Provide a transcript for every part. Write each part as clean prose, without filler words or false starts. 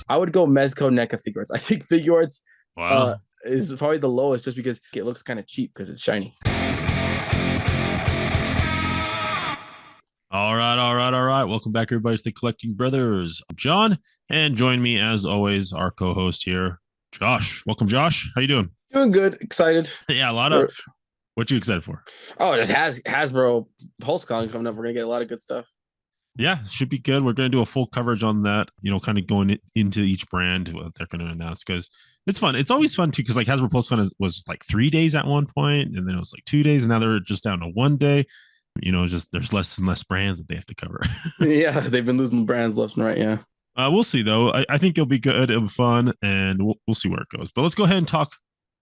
I would go Mezco NECA figure arts. I think figure arts Wow. is probably the lowest just because it looks kind of cheap because it's shiny. All right. Welcome back, everybody, to the Collecting Brothers. I'm John, and join me as always, our co-host here, Josh. Welcome, Josh. How you doing? Doing good, excited. Yeah, a lot For, of. What you excited for? oh, it has Hasbro PulseCon coming up. We're gonna get a lot of good stuff. Yeah, should be good. We're going to do a full coverage on that, kind of going into each brand, what they're going to announce, because it's fun. It's always fun, too, because like Hasbro PulseCon was like 3 days at one point, and then it was like 2 days, and now they're just down to 1 day. Just there's less and less brands that they have to cover. Yeah, they've been losing brands left and right. Yeah. We'll see, though. I think it'll be good. It'll be fun, and we'll see where it goes. But let's go ahead and talk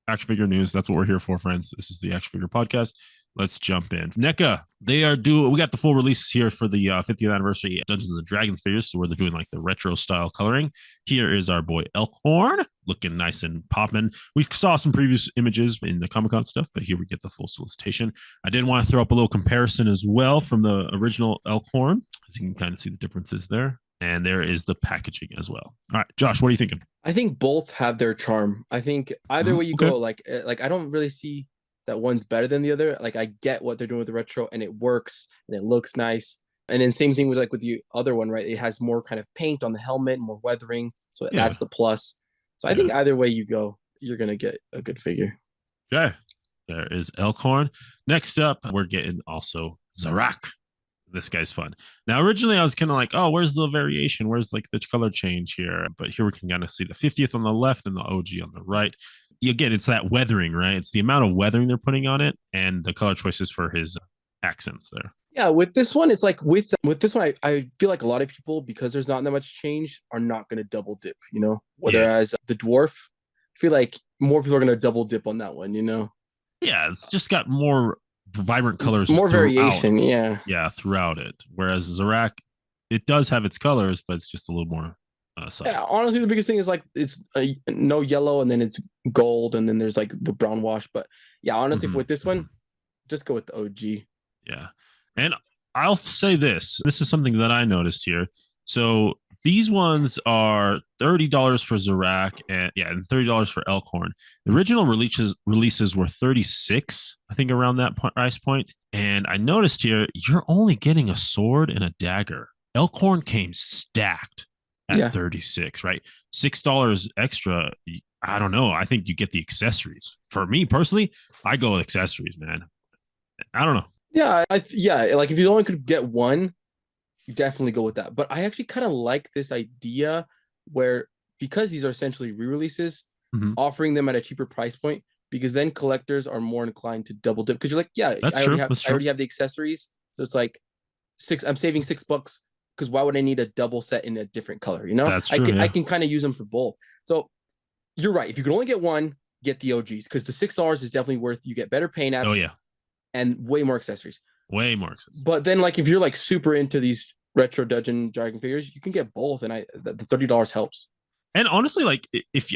action figure news. That's what we're here for, friends. This is the Action Figure Podcast. Let's jump in. NECA, they are doing. We got the full release here for the 50th anniversary Dungeons and Dragons figures, so where they're doing like the retro style coloring. Here is our boy Elkhorn, looking nice and popping. We saw some previous images in the Comic-Con stuff, but here we get the full solicitation. I did want to throw up a little comparison as well from the original Elkhorn, as you can kind of see the differences there. And there is the packaging as well. All right, Josh, what are you thinking? I think both have their charm. I think either way you go, like I don't really see that one's better than the other. Like I get what they're doing with the retro and it works and it looks nice. And then same thing with like with the other one, right? It has more kind of paint on the helmet, more weathering. So that's the plus. So I think either way you go, you're going to get a good figure. Okay. There is Elkhorn. Next up, we're getting also Zarak. This guy's fun. Now, originally I was kind of like, oh, where's the variation? Where's like the color change here? But here we can kind of see the 50th on the left and the OG on the right. Again, it's that weathering, right? It's the amount of weathering they're putting on it and the color choices for his accents there. Yeah, with this one, it's like with this one, I feel like a lot of people, because there's not that much change, are not going to double dip, Whereas the dwarf, I feel like more people are going to double dip on that one, Yeah, it's just got more vibrant colors, more variation. Yeah, throughout it. Whereas Zarak, it does have its colors, but it's just a little more subtle. Yeah, honestly, the biggest thing is like it's no yellow, and then it's gold, and then there's like the brown wash. But yeah, honestly, with this one, just go with the OG. Yeah, and I'll say this is something that I noticed here. So these ones are $30 for Zarak and $30 for Elkhorn. The original releases were $36, I think, around that price point. And I noticed here you're only getting a sword and a dagger. Elkhorn came stacked at 36, right? $6 extra. I don't know. I think you get the accessories. For me personally, I go with accessories, man. I don't know. Yeah, like if you only could get one, you definitely go with that. But I actually kind of like this idea where, because these are essentially re-releases, offering them at a cheaper price point, because then collectors are more inclined to double dip. Because you're like, I already have the accessories, so it's like I'm saving $6 because why would I need a double set in a different color? That's true. I can kind of use them for both. So you're right. If you can only get one, get the OGs, because the $6 is definitely worth. You get better paint apps. Oh yeah. And way more accessories. But then, like, if you're like super into these retro Dungeon Dragon figures, you can get both, and the $30 helps. And honestly, like,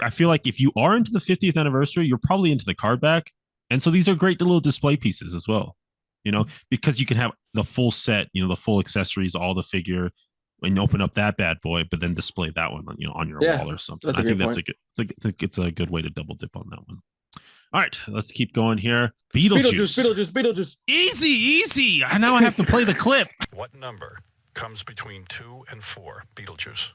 I feel like if you are into the 50th anniversary, you're probably into the card back, and so these are great little display pieces as well. Because you can have the full set, the full accessories, all the figure, and open up that bad boy, but then display that one, on your wall or something. I think it's a good way to double dip on that one. All right, let's keep going here. Beetlejuice. Easy. Now I have to play the clip. What number comes between 2 and 4? Beetlejuice.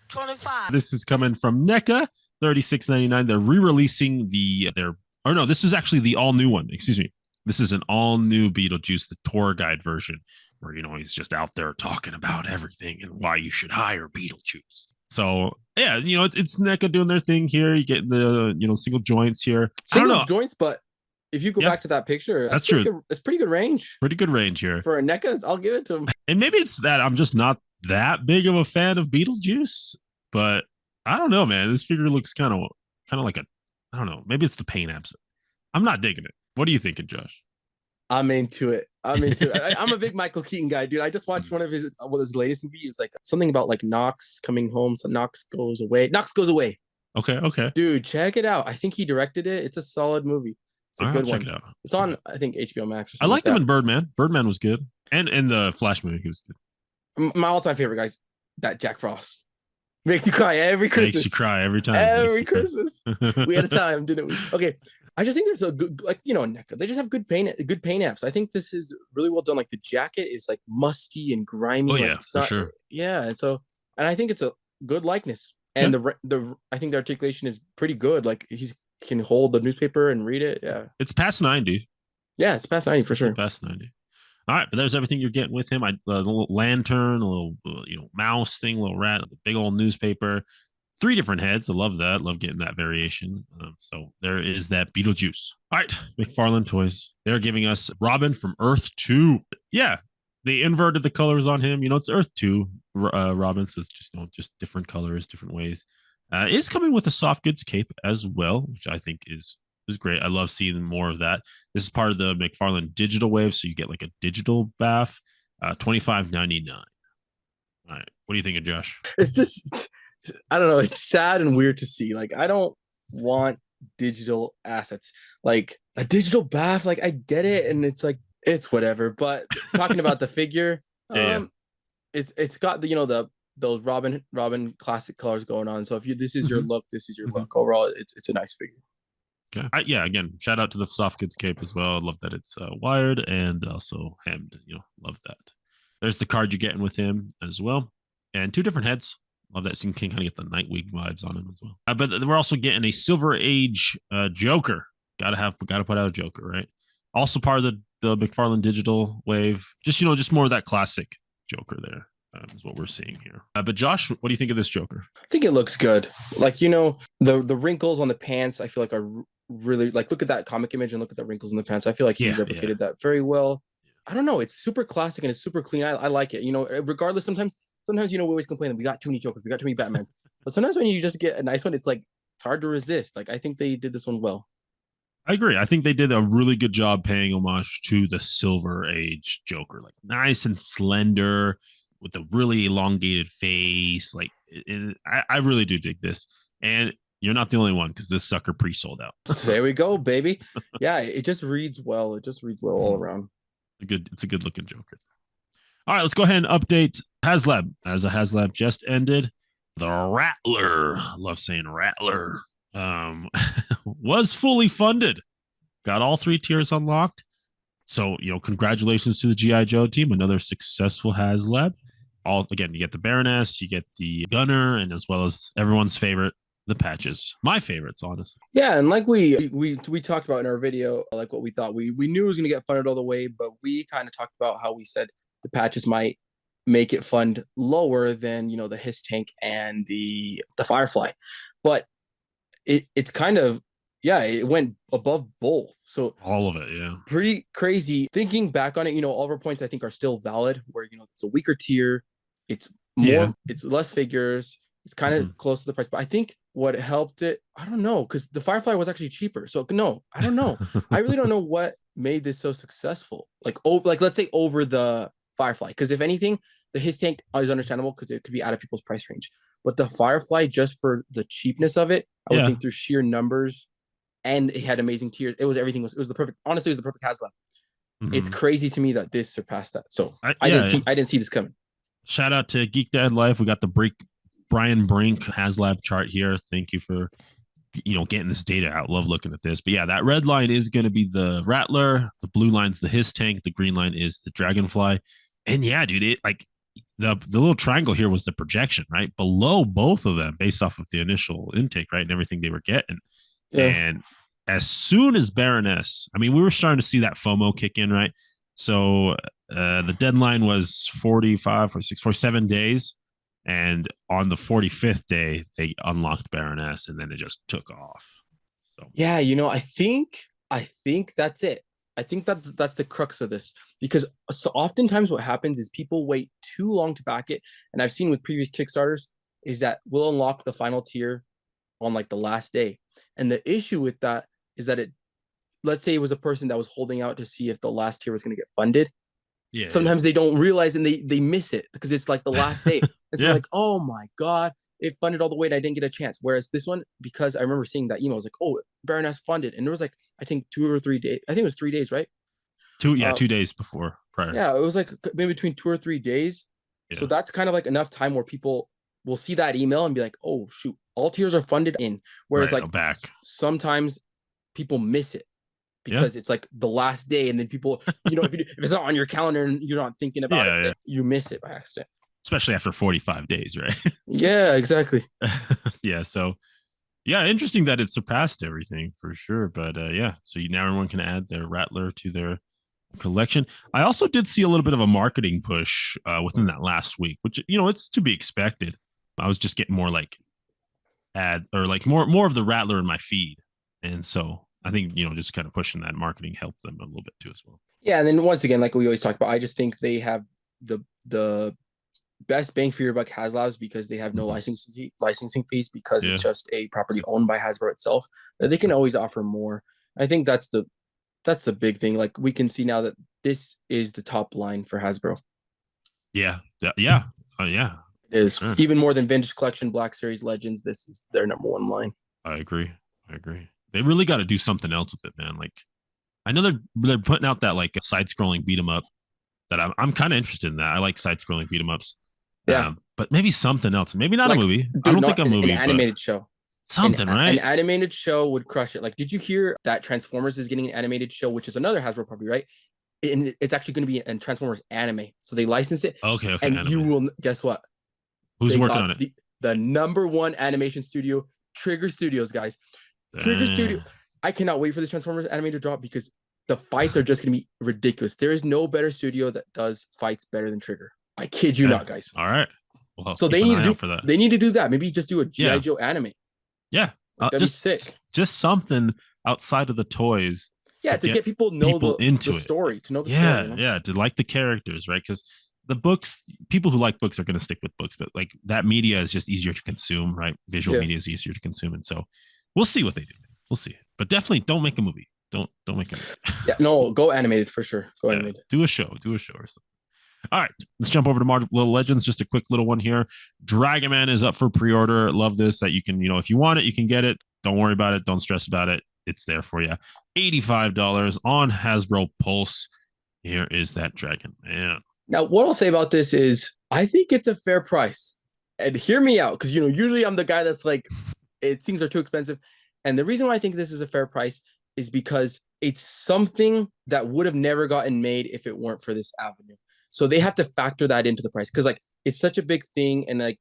25. This is coming from NECA, $36.99. They're re-releasing this is actually the all-new one. Excuse me. This is an all-new Beetlejuice, the tour guide version, where, he's just out there talking about everything and why you should hire Beetlejuice. So yeah, it's NECA doing their thing here. You get the single joints here. Single joints, but if you go back to that picture, that's true. It's pretty good range. Pretty good range here for a NECA. I'll give it to him. And maybe it's that I'm just not that big of a fan of Beetlejuice, but I don't know, man. This figure looks kind of like I don't know. Maybe it's the paint apps. I'm not digging it. What are you thinking, Josh? I'm into it. I'm a big Michael Keaton guy, dude. I just watched one of his latest movie. It was like something about like Knox coming home. So Knox goes away. Okay. Dude, check it out. I think he directed it. It's a solid movie. It's a good one. Check it out. It's on, I think, HBO Max. I liked him in Birdman. Birdman was good. And in the Flash movie, he was good. My all-time favorite, guys, that Jack Frost. Makes you cry every Christmas. Makes you cry every time. Every Christmas. We had a time, didn't we? Okay. I just think there's a good, like, NECA, they just have good paint apps. I think this is really well done. Like the jacket is like musty and grimy. Oh like yeah, it's for not, sure. yeah. And I think it's a good likeness. And Yeah. I think the articulation is pretty good. Like he can hold the newspaper and read it. Yeah. It's past 90. Yeah, it's past 90 for sure. Past 90. All right, but there's everything you're getting with him. A little lantern, a little mouse thing, a little rat, a big old newspaper, 3 different heads. I love that. Love getting that variation. So there is that Beetlejuice. All right, McFarlane Toys. They're giving us Robin from Earth 2. Yeah, they inverted the colors on him. It's Earth 2 Robin, so it's just different colors, different ways. It's coming with a soft goods cape as well, which I think is great. I love seeing more of that. This is part of the McFarlane digital wave, so you get like a digital bath, $25.99. All right, what do you think of Josh? It's just, I don't know. It's sad and weird to see. Like, I don't want digital assets. Like a digital bath, like I get it, and it's like it's whatever. But talking about the figure, it's got those Robin classic colors going on. So if this is your look, this is your look. Overall, it's a nice figure. Okay. Again, shout out to the soft goods cape as well. I love that it's wired and also hemmed. Love that. There's the card you're getting with him as well, and 2 different heads. Love that. So you can kind of get the Nightwing vibes on him as well. But we're also getting a Silver Age Joker. Gotta put out a Joker, right? Also part of the McFarlane digital wave. Just more of that classic Joker there. Is what we're seeing here. But Josh, what do you think of this Joker? I think it looks good. Like, the wrinkles on the pants, I feel like are really, like, look at that comic image and look at the wrinkles in the pants. I feel like he replicated that very well. I don't know. It's super classic and it's super clean. I like it. Regardless, sometimes we always complain that we got too many Jokers, we got too many Batmans. But sometimes when you just get a nice one, it's hard to resist. Like, I think they did this one well. I agree. I think they did a really good job paying homage to the Silver Age Joker. Like, nice and slender, with a really elongated face. Like, I really do dig this. And you're not the only one, because this sucker pre-sold out. There we go, baby. Yeah, it just reads well. It just reads well all around. It's a good looking Joker. All right, let's go ahead and update HasLab. As a HasLab just ended, the Rattler, I love saying Rattler, was fully funded. Got all 3 tiers unlocked. So, congratulations to the G.I. Joe team. Another successful HasLab. Again, you get the Baroness, you get the Gunner, and as well as everyone's favorite, the patches. My favorites, honestly. Yeah, and like we talked about in our video, like what we thought. We knew it was going to get funded all the way, but we kind of talked about how we said the patches might make it fund lower than the Hiss Tank and the Firefly. But it's kind of, it went above both. So all of it, yeah. Pretty crazy. Thinking back on it, all of our points I think are still valid, where it's a weaker tier, it's more, it's less figures, it's kind of close to the price. But I think what helped it, I don't know, because the Firefly was actually cheaper. So no, I don't know. I really don't know what made this so successful. Let's say over the Firefly, because if anything, the Hiss Tank is understandable because it could be out of people's price range. But the Firefly, just for the cheapness of it, I would think through sheer numbers, and it had amazing tiers. It was the perfect. Honestly, it was the perfect HasLab. It's crazy to me that this surpassed that. So I didn't see this coming. Shout out to Geek Dad Life. We got the Brian Brink HasLab chart here. Thank you for getting this data out. Love looking at this. But yeah, that red line is going to be the Rattler. The blue line's the Hiss Tank. The green line is the Dragonfly. And yeah, dude, it like the little triangle here was the projection, right? Below both of them, based off of the initial intake, right? And everything they were getting. Yeah. And as soon as Baroness, I mean, we were starting to see that FOMO kick in, right? So the deadline was 47 days. And on the 45th day, they unlocked Baroness, and then it just took off. So yeah, I think that's it. I think that's the crux of this, because so oftentimes what happens is people wait too long to back it, and I've seen with previous Kickstarters is that we'll unlock the final tier on like the last day, and the issue with that is that let's say it was a person that was holding out to see if the last tier was going to get funded. Yeah. Sometimes they don't realize and they miss it because it's like the last day. It's like, oh my God, it funded all the way and I didn't get a chance. Whereas this one, because I remember seeing that email, I was like, oh, Baroness funded. And there was like, I think 2 or 3 days. I think it was 3 days, right? 2 days before prior. Yeah, it was like maybe between 2 or 3 days. Yeah. So that's kind of like enough time where people will see that email and be like, oh shoot, all tiers are funded in. Whereas Right, like back. sometimes people miss it Yeah. because it's like the last day, and then people, if it's not on your calendar and you're not thinking about it, then you miss it by accident. Especially after 45 days, right? Yeah, exactly. Yeah. So yeah, interesting that it surpassed everything for sure. But yeah, so now everyone can add their Rattler to their collection. I also did see a little bit of a marketing push within that last week, which it's to be expected. I was just getting more like ad or like more of the Rattler in my feed, and so I think just kind of pushing that marketing helped them a little bit too as well. Yeah, and then once again, like we always talk about, I just think they have the best bang for your buck HasLabs because they have no licensing fees because it's just a property owned by Hasbro itself. That they can always offer more. I think that's the big thing. Like we can see now that this is the top line for Hasbro. Yeah. It is even more than Vintage Collection, Black Series, Legends. This is their number one line. I agree. They really got to do something else with it, man. Like I know they're putting out that like side-scrolling beat 'em up that I'm kind of interested in. That I like side-scrolling beat 'em ups. Yeah, but maybe something else. Maybe not like, a movie. Dude, I don't think a movie. An animated show. Something, right? An animated show would crush it. Like, did you hear that Transformers is getting an animated show, which is another Hasbro property, right? And it's actually going to be a Transformers anime. So they license it. Okay. And anime. you will guess what? Who's working on it? The number one animation studio, Trigger Studios, guys. Trigger Studio. I cannot wait for this Transformers anime to drop because the fights are just going to be ridiculous. There is no better studio that does fights better than Trigger. I kid you not, guys. All right. Well, so they need to do for that. They need to do that. Maybe just do a G.I. Joe anime. Yeah, that'd be sick. Just something outside of the toys. Yeah, to get people know the story, to know the story. Yeah, to like the characters, right? Because the books, people who like books are going to stick with books, but like that media is just easier to consume, right? Visual media is easier to consume, and so we'll see what they do. We'll see, but definitely don't make a movie. Don't make a movie. Yeah, no, go animated for sure. Go animated. Do a show or something. All right, let's jump over to Marvel Legends. Just a quick little one here. Dragon Man is up for pre-order. Love this that you can, if you want it, you can get it. Don't worry about it. Don't stress about it. It's there for you. $85 on Hasbro Pulse. Here is that Dragon Man. Now, what I'll say about this is I think it's a fair price. And hear me out, because usually I'm the guy that's like, things are too expensive. And the reason why I think this is a fair price is because it's something that would have never gotten made if it weren't for this avenue. So they have to factor that into the price because like it's such a big thing. And like,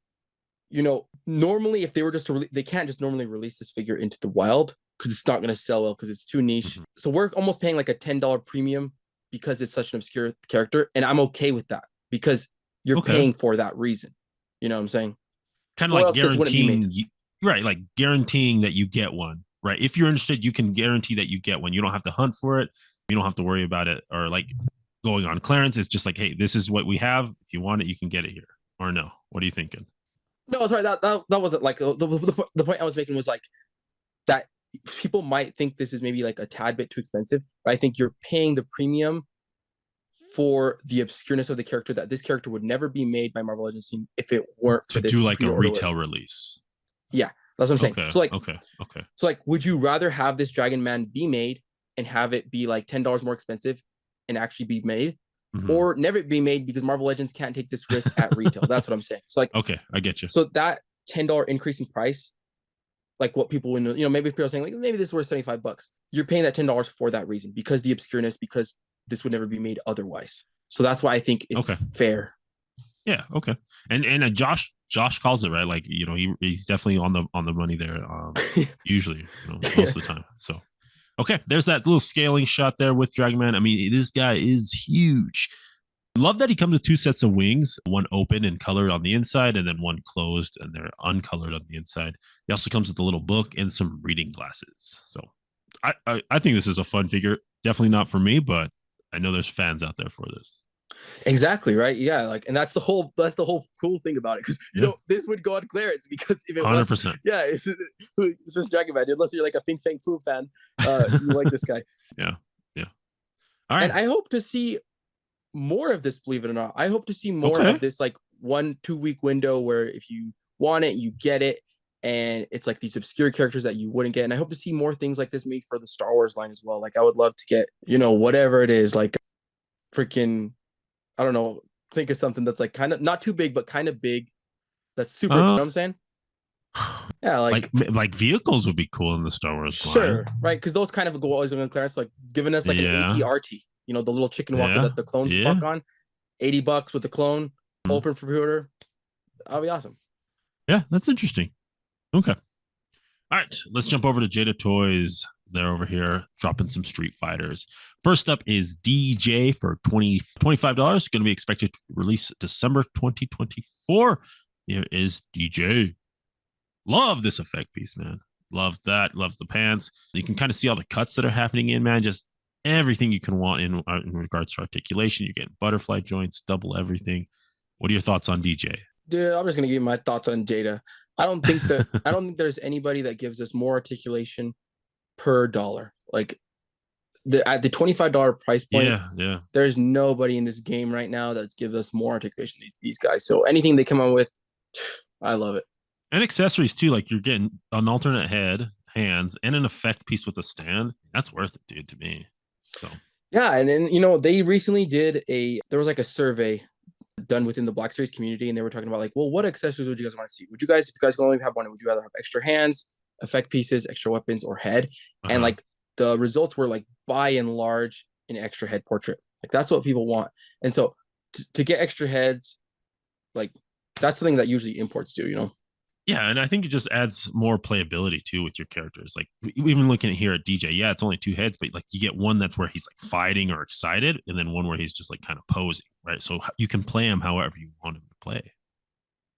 normally if they were just to they can't just normally release this figure into the wild because it's not going to sell well because it's too niche. So we're almost paying like a $10 premium because it's such an obscure character. And I'm okay with that because you're paying for that reason. You know what I'm saying? Kind of like guaranteeing, right? Like guaranteeing that you get one, right? If you're interested, you can guarantee that you get one. You don't have to hunt for it. You don't have to worry about it or like going on clearance. It's just like, hey, this is what we have. If you want it, you can get it here. Or no? What are you thinking? No, sorry. That wasn't like the point I was making was like that people might think this is maybe like a tad bit too expensive, but I think you're paying the premium for the obscureness of the character that this character would never be made by Marvel Legends team if it weren't for this. To do like a retail release. Yeah, that's what I'm saying. Okay, so like, okay. So like, would you rather have this Dragon Man be made and have it be like $10 more expensive and actually be made, or never be made because Marvel Legends can't take this risk at retail? That's what I'm saying. So like, okay, I get you. So that $10 increase in price, like what people would maybe people are saying like maybe this is worth $75. You're paying that $10 for that reason because the obscureness, because this would never be made otherwise. So that's why I think it's fair. Yeah. Okay. And Josh calls it right. Like he's definitely on the money there. Usually, most of the time. So. Okay, there's that little scaling shot there with Dragon Man. I mean, this guy is huge. Love that he comes with two sets of wings, one open and colored on the inside, and then one closed and they're uncolored on the inside. He also comes with a little book and some reading glasses. So I think this is a fun figure. Definitely not for me, but I know there's fans out there for this. Exactly, right? Yeah, like, and that's the whole cool thing about it, because this would go on clearance because if it 100%. It's just Dragon Man, unless you're like a Fing Fang Fu fan, you like this guy. Yeah. All right. And I hope to see more of this, believe it or not. I hope to see more of this, like 1-2 week window where if you want it, you get it, and it's like these obscure characters that you wouldn't get. And I hope to see more things like this made for the Star Wars line as well. Like I would love to get, whatever it is, like freaking, I don't know, think of something that's like kind of not too big, but kind of big, That's super, you know what I'm saying? Yeah, like vehicles would be cool in the Star Wars sure, line. right? Because those kind of go always on clearance, like giving us like an Yeah. ATRT, you know, the little chicken walker Yeah. that the clones Yeah. walk on, $80 with the clone, open for pre-order. That'll be awesome. Yeah, that's interesting. Okay. All right, let's jump over to Jada Toys. They're over here dropping some Street Fighters. First up is DJ for $25. Going to be expected to release December 2024. Here is DJ. Love this effect piece, man. Love that. Loves the pants. You can kind of see all the cuts that are happening in, man. Just everything you can want in regards to articulation. You're getting butterfly joints, double everything. What are your thoughts on DJ? Dude, I'm just gonna give you my thoughts on Jada. I don't think there's anybody that gives us more articulation per dollar. Like at the $25 price point, yeah. There's nobody in this game right now that gives us more articulation than these guys. So anything they come out with, I love it. And accessories too, like you're getting an alternate head, hands, and an effect piece with a stand. That's worth it, dude, to me. So yeah, and then they recently did there was like a survey done within the Black Series community, and they were talking about like, well, what accessories would you guys want to see? If you guys can only have one, would you rather have extra hands, effect pieces, extra weapons, or head? And like the results were like by and large an extra head portrait. Like that's what people want. And so to get extra heads, like that's something that usually imports do, Yeah, and I think it just adds more playability too with your characters. Like even looking at here at DJ, yeah, it's only 2 heads, but like you get one that's where he's like fighting or excited, and then one where he's just like kind of posing, right? So you can play him however you want him to play,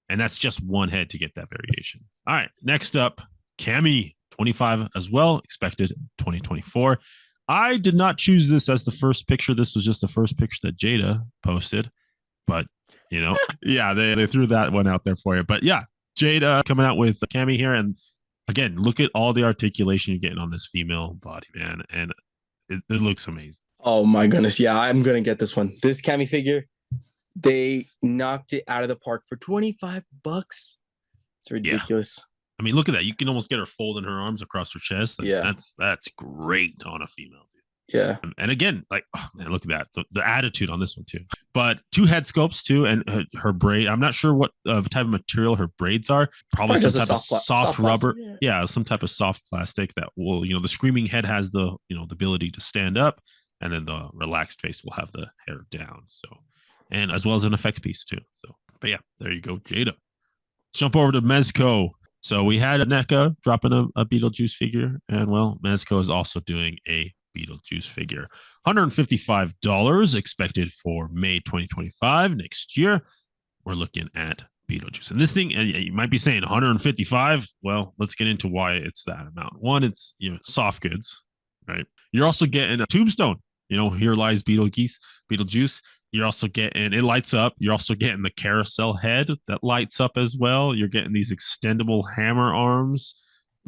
and that's just 1 head to get that variation. All right, next up, Cammy 25 as well, expected 2024. I did not choose this as the first picture. This was just the first picture that Jada posted, but yeah, they threw that one out there for you. But yeah. Jada coming out with Cammy here, and again, look at all the articulation you're getting on this female body, man, and it looks amazing. Oh my goodness, yeah, I'm gonna get this one. This Cammy figure, they knocked it out of the park for $25. It's ridiculous. Yeah. I mean, look at that. You can almost get her folding her arms across her chest. Yeah, that's great on a female. Yeah. And again, like, oh man, look at that. The attitude on this one too. But 2 head sculpts too, and her braid. I'm not sure what type of material her braids are. Probably some type of soft rubber. Yeah, some type of soft plastic that will, the screaming head has the ability to stand up, and then the relaxed face will have the hair down. So, and as well as an effect piece too. So, but yeah, there you go, Jada. Let's jump over to Mezco. So we had NECA dropping a Beetlejuice figure, and well, Mezco is also doing a Beetlejuice figure. $155 expected for May 2025 next year. We're looking at Beetlejuice. And this thing, you might be saying 155. Well, let's get into why it's that amount. One, it's soft goods, right? You're also getting a tombstone. Here lies Beetlejuice. You're also getting, it lights up. You're also getting the carousel head that lights up as well. You're getting these extendable hammer arms.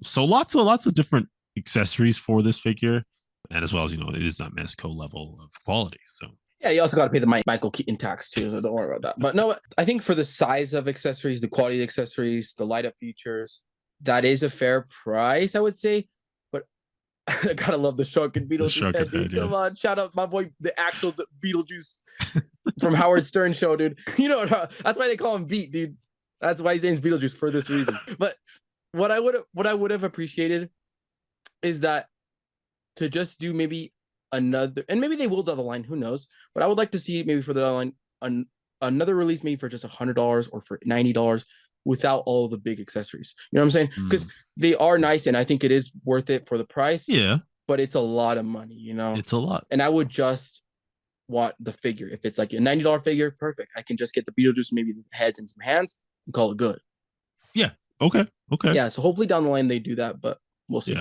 So lots of different accessories for this figure. And as well as, it is that Mezco level of quality. So yeah, you also got to pay the Michael Keaton tax too, so don't worry about that. But no, I think for the size of accessories, the quality of accessories, the light up features, that is a fair price, I would say. But I gotta love the Shark and Beetlejuice head, dude. Come on, shout out my boy, the actual Beetlejuice from Howard Stern show, dude. That's why they call him Beat, dude. That's why his name's Beetlejuice for this reason. But what I would have appreciated is that to just do maybe another, and maybe they will down the line, who knows? But I would like to see maybe for the line another release, maybe for just $100 or for $90 without all the big accessories. You know what I'm saying? Because they are nice, and I think it is worth it for the price. Yeah, but it's a lot of money. It's a lot, and I would just want the figure. If it's like a $90 figure, perfect. I can just get the Beetlejuice, maybe the heads and some hands, and call it good. Yeah. Okay. Yeah. So hopefully down the line they do that, but we'll see.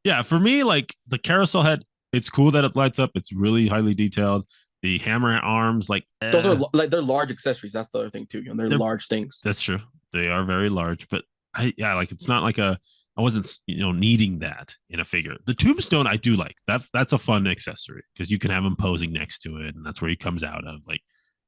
Yeah, for me, like the carousel head, it's cool that it lights up. It's really highly detailed. The hammer arms, like those are like they're large accessories. That's the other thing too. They're large things. That's true. They are very large, but like it's not like I wasn't needing that in a figure. The tombstone I do like. That's a fun accessory because you can have him posing next to it, and that's where he comes out of. Like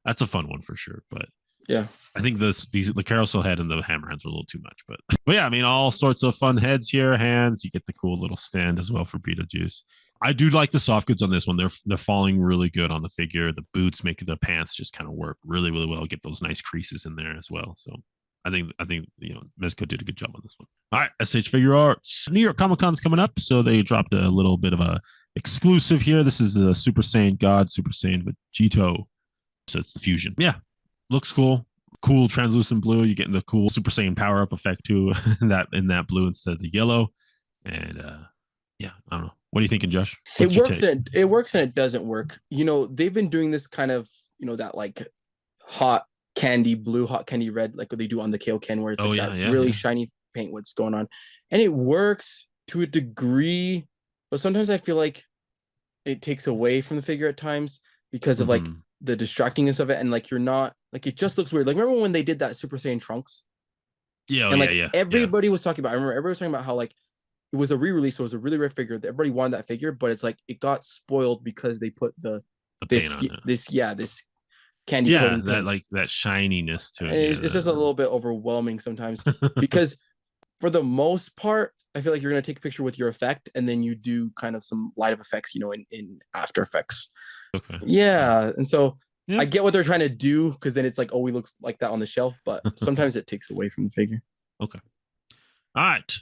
that's a fun one for sure. But yeah, I think the carousel head and the hammer hands were a little too much, but yeah, I mean, all sorts of fun heads here, hands. You get the cool little stand as well for Beetlejuice. I do like the soft goods on this one. They're falling really good on the figure. The boots make the pants just kind of work really, really well. Get those nice creases in there as well. So I think Mezco did a good job on this one. All right, SH Figure Arts. New York Comic Con's coming up, so they dropped a little bit of a exclusive here. This is the Super Saiyan God, Super Saiyan Vegito. So it's the fusion. Yeah, looks cool. Cool translucent blue. You're getting the cool Super Saiyan power up effect too. in that blue instead of the yellow. And yeah, I don't know. What are you thinking, Josh? It works and it doesn't work. They've been doing this kind of that like hot candy blue, hot candy red, like what they do on the Kaioken, where it's really shiny paint what's going on, and it works to a degree, but sometimes I feel like it takes away from the figure at times because of like the distractingness of it, and like you're not like it just looks weird. Like remember when they did that Super Saiyan Trunks? Everybody was talking about. I remember everybody was talking about how like it was a re-release, so it was a really rare figure. Everybody wanted that figure, but it's like it got spoiled because they put this candy coating that like that shininess to it. It's just a little bit overwhelming sometimes because for the most part, I feel like you're gonna take a picture with your effect and then you do kind of some light up effects, in After Effects. Okay. Yeah, and so I get what they're trying to do because then it's like, oh, he looks like that on the shelf, but sometimes it takes away from the figure. Okay. All right.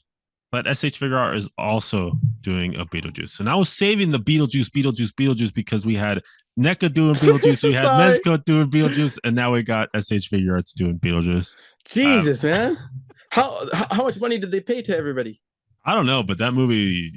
But SH Figure Art is also doing a Beetlejuice. And I was saving the Beetlejuice because we had NECA doing Beetlejuice, we had Mezco doing Beetlejuice, and now we got SH Figure Arts doing Beetlejuice. Jesus, man. How much money did they pay to everybody? I don't know, but that movie,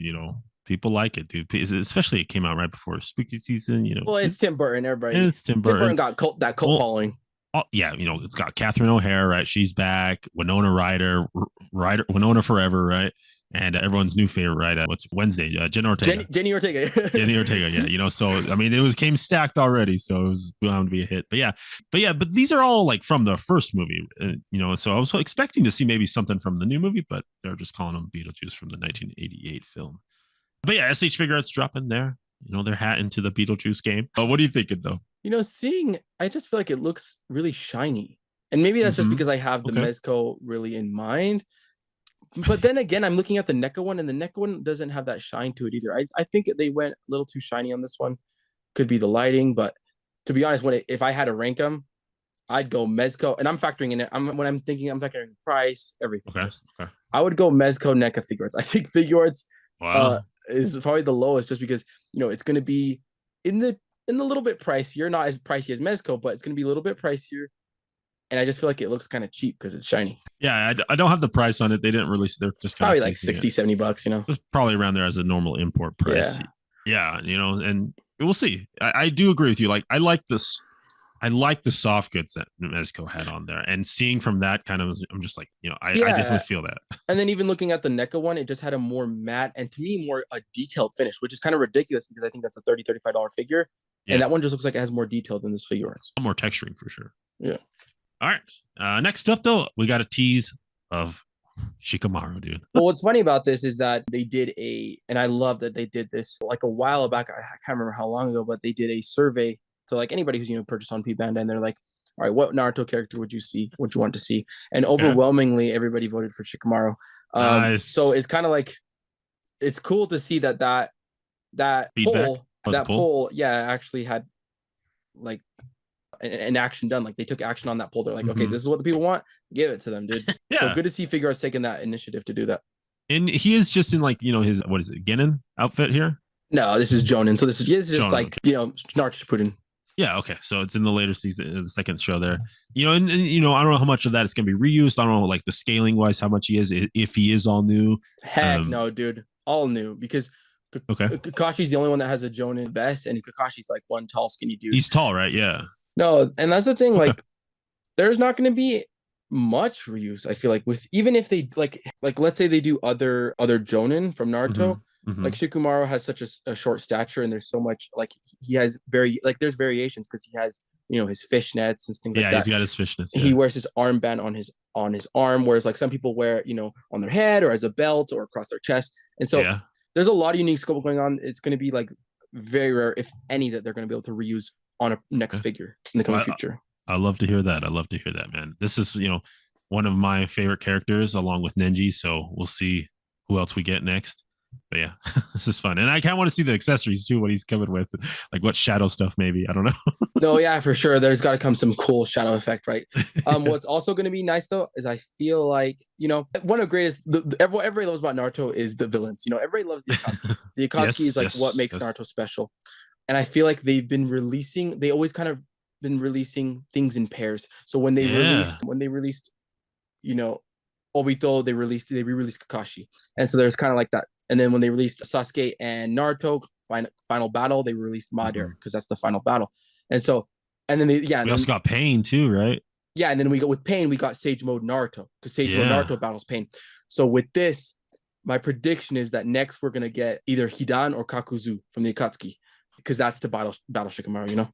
people like it, dude. Especially it came out right before spooky season, Well, it's Tim Burton, everybody. It's Tim Burton. Got cult following. Oh, yeah, it's got Catherine O'Hara, right? She's back. Winona Ryder, Winona Forever, right? And everyone's new favorite, right? What's Wednesday? Jenny Ortega. Jenny Ortega. Jenny Ortega, yeah. So I mean, it came stacked already, so it was bound to be a hit. But these are all like from the first movie, So I was expecting to see maybe something from the new movie, but they're just calling them Beetlejuice from the 1988 film. But yeah, SH Figure Arts dropping their hat into the Beetlejuice game. What are you thinking though? I just feel like it looks really shiny. And maybe that's just because I have the Mezco really in mind. But then again, I'm looking at the NECA one, and the NECA one doesn't have that shine to it either. I think they went a little too shiny on this one. Could be the lighting, but to be honest, if I had to rank them, I'd go Mezco. And I'm factoring in it. I'm factoring price, everything. Okay. I would go Mezco, NECA, Figure Arts. I think Figure Arts is probably the lowest, just because it's going to be in the little bit pricier, not as pricey as Mezco, but it's going to be a little bit pricier. And I just feel like it looks kind of cheap because it's shiny. Yeah, I don't have the price on it. They didn't release it. They're just probably like $60-$70, It's probably around there as a normal import price. Yeah, and we'll see. I do agree with you. Like, I like this. I like the soft goods that Mezco had on there. And seeing from that kind of, I'm just like, I definitely feel that. And then even looking at the NECA one, it just had a more matte and to me more a detailed finish, which is kind of ridiculous because I think that's a $30-$35 figure. Yeah. And that one just looks like it has more detail than this Figure Arts. More texturing for sure. Yeah. All right. Next up, though, we got a tease of Shikamaru, dude. Well, what's funny about this is that they did and I love that they did this like a while back. I can't remember how long ago, but they did a survey to like anybody who's purchased on P Banda, and they're like, all right, what Naruto character would you want to see? And overwhelmingly, everybody voted for Shikamaru. Nice. So it's kind of like it's cool to see that poll, actually had like an action done. Like they took action on that poll. They're like, okay, this is what the people want. Give it to them, dude. So good to see Figure Arts taking that initiative to do that. And he is just in like his what is it, Genin outfit here? No, this is Jonin. So this is just Jonin, like Naruto Shippuden. Yeah, okay. So it's in the later season, the second show there. And I don't know how much of that is going to be reused. I don't know, like the scaling wise, how much he is, if he is all new. Heck no, dude. All new because Kakashi's the only one that has a Jonin vest, and Kakashi's like one tall, skinny dude. He's tall, right? Yeah. No, and that's the thing. Like, there's not going to be much reuse. I feel like even if they like let's say they do other Jonin from Naruto. Like Shikamaru has such a short stature, and there's so much like he has there's variations because he has his fishnets and things like that. Yeah, he's got his fishnets. Yeah. He wears his armband on his arm, whereas like some people wear on their head or as a belt or across their chest. And so there's a lot of unique sculpt going on. It's going to be like very rare, if any, that they're going to be able to reuse on a next figure in the coming future. I love to hear that. I love to hear that, man. This is one of my favorite characters along with Nenji. So we'll see who else we get next. But yeah, this is fun. And I kind of want to see the accessories too, what he's coming with. Like what shadow stuff, maybe. I don't know. No, yeah, for sure. There's got to come some cool shadow effect, right? What's also going to be nice though is I feel like, one of the greatest, what everybody loves about Naruto is the villains. Everybody loves the Akatsuki. The Akatsuki is like what makes Naruto special. And I feel like they always kind of been releasing things in pairs. So when they released, Obito, they re-released Kakashi. And so there's kind of like that. And then when they released Sasuke and Naruto, final battle, they released Madara because that's the final battle. And so, and then we also got Pain too, right? Yeah, and then with Pain, we got Sage Mode Naruto because Sage Mode Naruto battles Pain. So with this, my prediction is that next we're gonna get either Hidan or Kakuzu from the Akatsuki because that's to battle Shikamaru,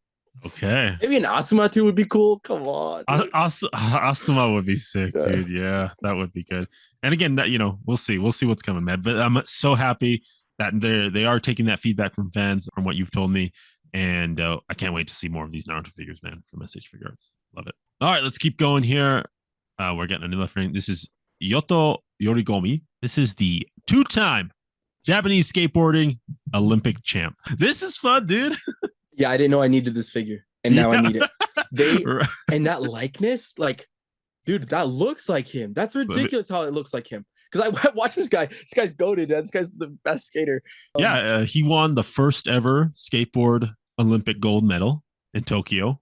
Okay. Maybe an Asuma too would be cool. Come on. Asuma would be sick, dude. Yeah, that would be good. And again, that we'll see what's coming, man. But I'm so happy that they are taking that feedback from fans from what you've told me, and I can't wait to see more of these Naruto figures, man, from SH Figure Arts. Love it. All right, let's keep going here. We're getting another frame. This is Yoto Yorigomi. This is the 2-time Japanese skateboarding Olympic champ. This is fun, dude. Yeah, I didn't know I needed this figure, and now I need it. And that likeness, like, dude, that looks like him. That's ridiculous how it looks like him. Because I watched this guy. This guy's goated, man. This guy's the best skater. He won the first ever skateboard Olympic gold medal in Tokyo.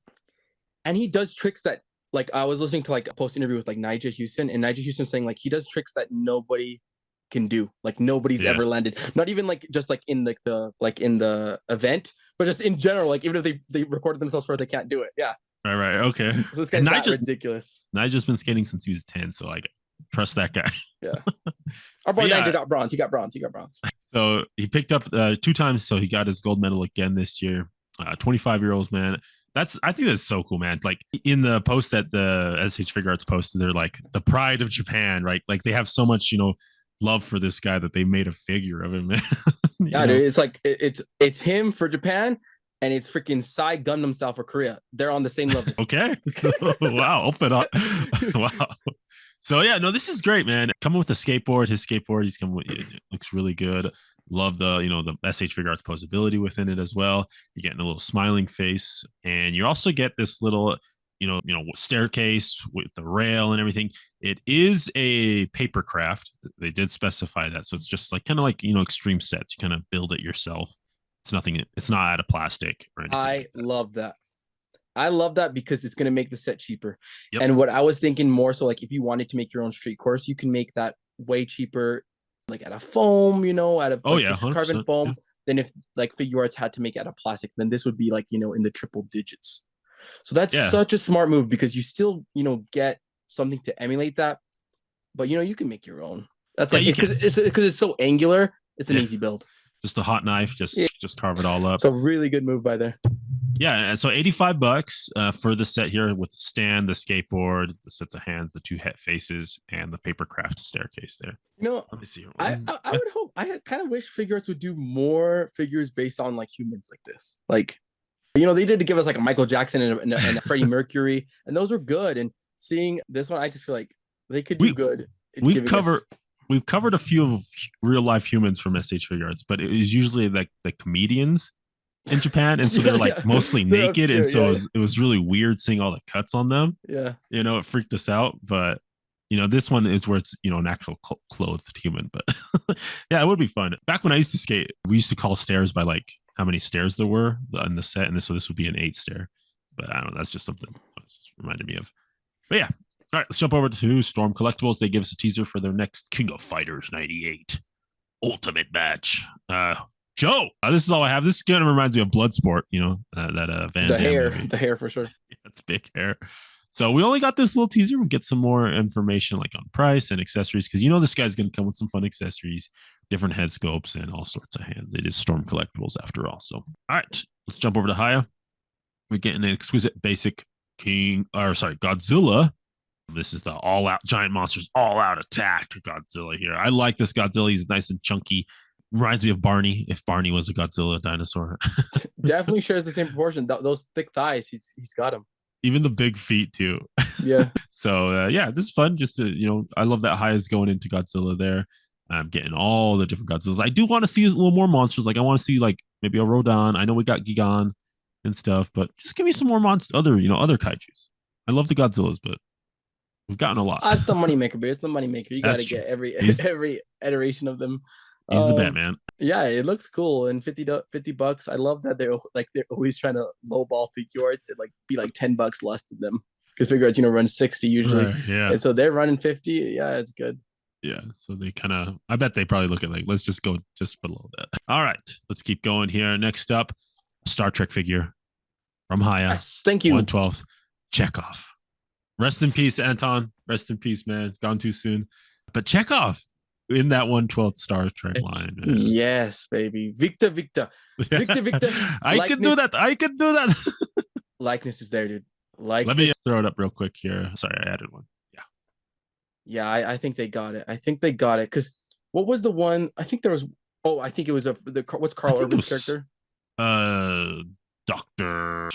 And he does tricks that, like, I was listening to like a post interview with like Nigel Houston, and Nigel Houston saying like he does tricks that nobody can do, like nobody's ever landed, not even like just like in the event, but just in general, like even if they recorded themselves for it, they can't do it. Right, okay. So this guy's ridiculous. Nigel's been skating since he was 10, so like trust that guy. Our boy Nigel got bronze. He got bronze. So he picked up 2 times, so he got his gold medal again this year. 25-year-olds, man. I think that's so cool, man. Like in the post that the SH Figure Arts posted, they're like the pride of Japan, right? Like they have so much, love for this guy that they made a figure of him, man. Dude, it's like it's him for Japan, and it's freaking Psy Gundam style for Korea. They're on the same level. Okay. Wow. Open up. Wow. So yeah, no, this is great, man. Coming with his skateboard, he's coming with, it looks really good. Love the the SH Figure Arts posability within it as well. You're getting a little smiling face, and you also get this little staircase with the rail and everything. It is a paper craft. They did specify that, so it's just like kind of like extreme sets. You kind of build it yourself. It's not out of plastic or anything. I love that because it's going to make the set cheaper. And what I was thinking more so, like if you wanted to make your own street course, you can make that way cheaper, like out of foam, out of carbon foam. Then if like Figure Arts had to make it out of plastic, then this would be like in the triple digits. So that's such a smart move because you still get something to emulate that, but you can make your own. That's like because it's so angular, it's an easy build. Just a hot knife, just carve it all up. So really good move by there. Yeah, and so $85 for the set here with the stand, the skateboard, the sets of hands, the 2 head faces, and the paper craft staircase there. Let me see. I would hope. I kind of wish Figure Arts would do more figures based on like humans like this. Like, they did to give us like a Michael Jackson and a Freddie Mercury, and those were good. And seeing this one, I just feel like they could do good. We've covered a few of real life humans from SH Figure Arts, but it was usually like the comedians in Japan, and so they're like mostly naked, obscure, and so it was really weird seeing all the cuts on them. It freaked us out. But this one is where it's an actual clothed human. But yeah, it would be fun. Back when I used to skate, we used to call stairs by like how many stairs there were in the set, and so this would be an 8 stair. But I don't know, that's just something that just reminded me of. But yeah, all right, let's jump over to Storm Collectibles. They give us a teaser for their next King of Fighters 98 Ultimate Match. Joe, this is all I have. This kind of reminds me of Bloodsport, that Van Damme the hair for sure. It's big hair. So we only got this little teaser. We'll get some more information like on price and accessories, because this guy's going to come with some fun accessories, different head scopes, and all sorts of hands. It is Storm Collectibles after all. So, all right, let's jump over to Haya. We're getting an exquisite basic Godzilla. This is the all-out giant monsters all-out attack Godzilla here. I like this Godzilla. He's nice and chunky. Reminds me of Barney, if Barney was a Godzilla dinosaur. Definitely shares the same proportion. Those thick thighs, he's got them. Even the big feet too. Yeah. So yeah, this is fun. Just to, I love that Haya's going into Godzilla there. I'm getting all the different Godzillas. I do want to see a little more monsters. Like I want to see like maybe a Rodan. I know we got Gigan and stuff, but just give me some more monsters, other kaiju's. I love the Godzillas, but we've gotten a lot. It's the moneymaker, but it's the moneymaker. You got to get every iteration of them. He's the Batman. Yeah, it looks cool. And $50. I love that they're always trying to lowball figure arts and like be like $10 less than them, because figure arts run 60 usually. Right, yeah. And so they're running 50. Yeah, it's good. Yeah, so they kind of, I bet they probably look at like, let's just go just below that. All right, let's keep going here. Next up, Star Trek figure from Haya. Yes, thank you. 112, Chekhov. Rest in peace, Anton. Rest in peace, man. Gone too soon. But Chekhov in that 112th Star Trek line, man. Yes, baby. Victor. I can do that. Likeness is there, dude. Let me throw it up real quick here. Sorry, I added one. Yeah, I think they got it. Because what was the one? I think there was. Oh, I think it was what's Carl Urban's character? Doctor.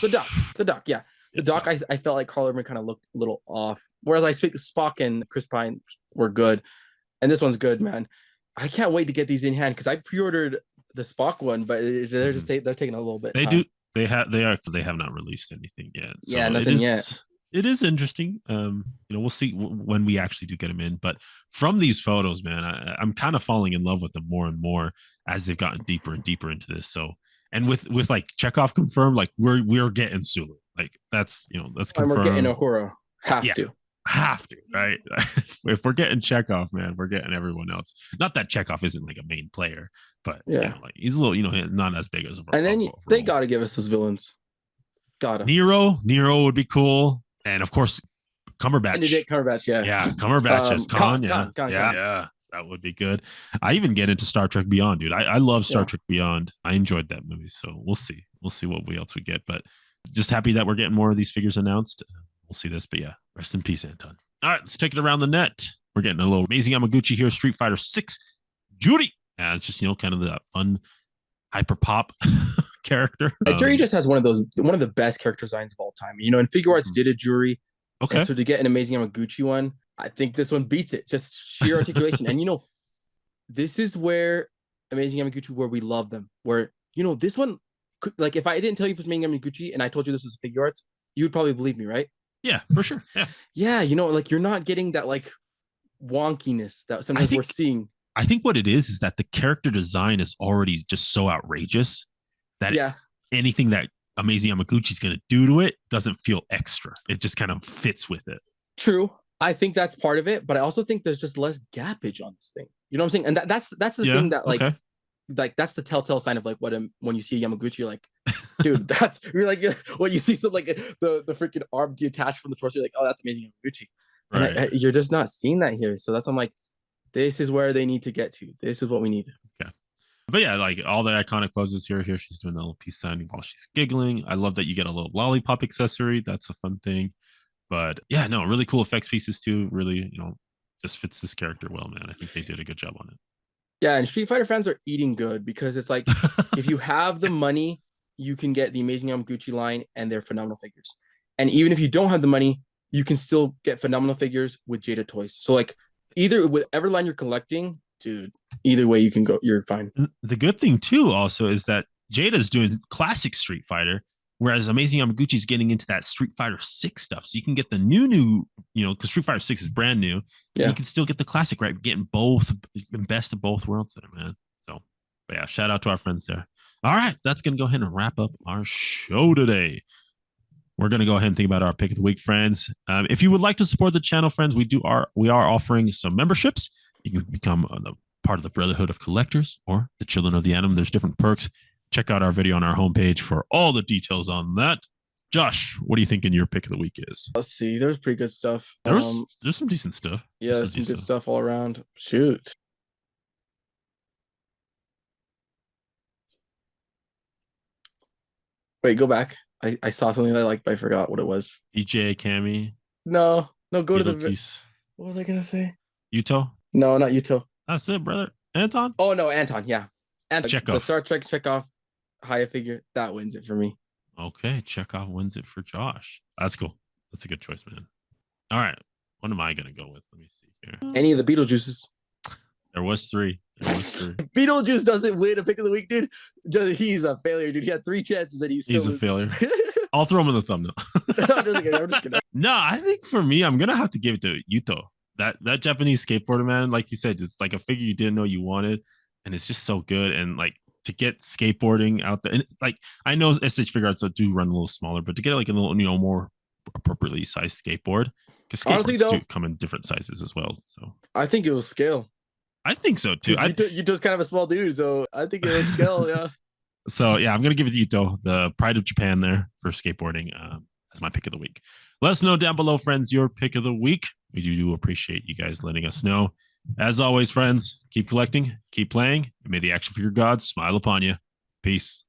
The Doc. Yeah, the Doc. I felt like Carl Urban kind of looked a little off. Whereas I speak Spock and Chris Pine were good, and this one's good, man. I can't wait to get these in hand because I pre-ordered the Spock one, but they're taking a little bit. They have not released anything yet. So yeah, nothing yet. It is interesting. We'll see when we actually do get them in. But from these photos, man, I'm kind of falling in love with them more and more as they've gotten deeper and deeper into this. So, and with like Chekhov confirmed, like we're getting Sulu. Like that's confirmed. And we're getting Uhura. Have to, right? If we're getting Chekhov, man, we're getting everyone else. Not that Chekhov isn't like a main player, but like he's a little, not as big as. And then they got to give us those villains. Gotta. Nero would be cool. And of course, Cumberbatch. Benedict Cumberbatch, yeah. Yeah, Cumberbatch as Khan. Khan. Yeah, that would be good. I even get into Star Trek Beyond, dude. I love Star Trek Beyond. I enjoyed that movie. So we'll see. We'll see what else we get. But just happy that we're getting more of these figures announced. We'll see this. But yeah, rest in peace, Anton. All right, let's take it around the net. We're getting a little amazing Yamaguchi here, Street Fighter 6. Judy. Yeah, it's just, kind of that fun hyper pop character. Jury just has one of the best character designs of all time. And Figure Arts did a Jury. Okay. And so to get an amazing Yamaguchi one, I think this one beats it. Just sheer articulation. And this is where amazing Yamaguchi, where we love them. Where this one, like if I didn't tell you it was amazing Yamaguchi and I told you this was Figure Arts, you would probably believe me, right? Yeah, for sure. Yeah. Yeah, like you're not getting that like wonkiness that sometimes we're seeing. I think what it is that the character design is already just so outrageous that anything that amazing Yamaguchi is going to do to it doesn't feel extra. It just kind of fits with it. True. I think that's part of it, but I also think there's just less gappage on this thing. You know what I'm saying? And that's the thing that like that's the telltale sign of like when you see a Yamaguchi, you're like, dude, you're like when you see some like the freaking arm detached from the torso, you're like, oh, that's amazing Yamaguchi. Right. And you're just not seeing that here. So that's I'm like, this is where they need to get to. This is what we need. Okay. But yeah, like all the iconic poses here. Here she's doing the little peace sign while she's giggling. I love that you get a little lollipop accessory. That's a fun thing. But yeah, no, really cool effects pieces too. Really, just fits this character well, man. I think they did a good job on it. Yeah, and Street Fighter fans are eating good because it's like if you have the money, you can get the amazing Yamaguchi line and they're phenomenal figures. And even if you don't have the money, you can still get phenomenal figures with Jada toys. So like either whatever line you're collecting, dude, either way you can go, you're fine. The good thing too also is that Jada's doing classic Street Fighter, whereas amazing Yamaguchi's getting into that Street Fighter 6 stuff. So you can get the new, because Street Fighter 6 is brand new. Yeah. You can still get the classic, right? Getting both, best of both worlds there, man. So, but yeah, shout out to our friends there. All right, that's going to go ahead and wrap up our show today. We're going to go ahead and think about our pick of the week, friends. If you would like to support the channel, friends, we are offering some memberships. You can become part of the Brotherhood of Collectors or the Children of the Atom. There's different perks. Check out our video on our homepage for all the details on that. Josh, what do you think in your pick of the week is? Let's see. There's pretty good stuff. There's some decent stuff. Yeah, there's some good stuff all around. Shoot. Wait, go back. I saw something that I liked, but I forgot what it was. EJ, Cammy. No, go to the piece. What was I gonna say? Yuto? No, not Yuto. That's it, brother. Anton? Oh no, Anton. Yeah, and Chekhov. The Star Trek Chekhov Haya figure that wins it for me. Okay, Chekhov wins it for Josh. That's cool. That's a good choice, man. All right, what am I gonna go with? Let me see here. Any of the Beetlejuices. There was three. Beetlejuice doesn't win a pick of the week, dude. He's a failure, dude. He had 3 chances and he's a failure. I'll throw him in the thumbnail. I'm just kidding. No, I think for me, I'm gonna have to give it to Yuto. That Japanese skateboarder, man, like you said, it's like a figure you didn't know you wanted, and it's just so good. And like to get skateboarding out there, and like I know SH Figure Arts do run a little smaller, but to get like a little, more appropriately sized skateboard, because skateboards do come in different sizes as well. So I think it was scale. I think so too. Yuto's kind of a small dude, so I think it was scale. Yeah. So yeah, I'm gonna give it to Yuto, the pride of Japan, there for skateboarding, as my pick of the week. Let us know down below, friends, your pick of the week. We do appreciate you guys letting us know. As always, friends, keep collecting, keep playing, and may the action figure gods smile upon you. Peace.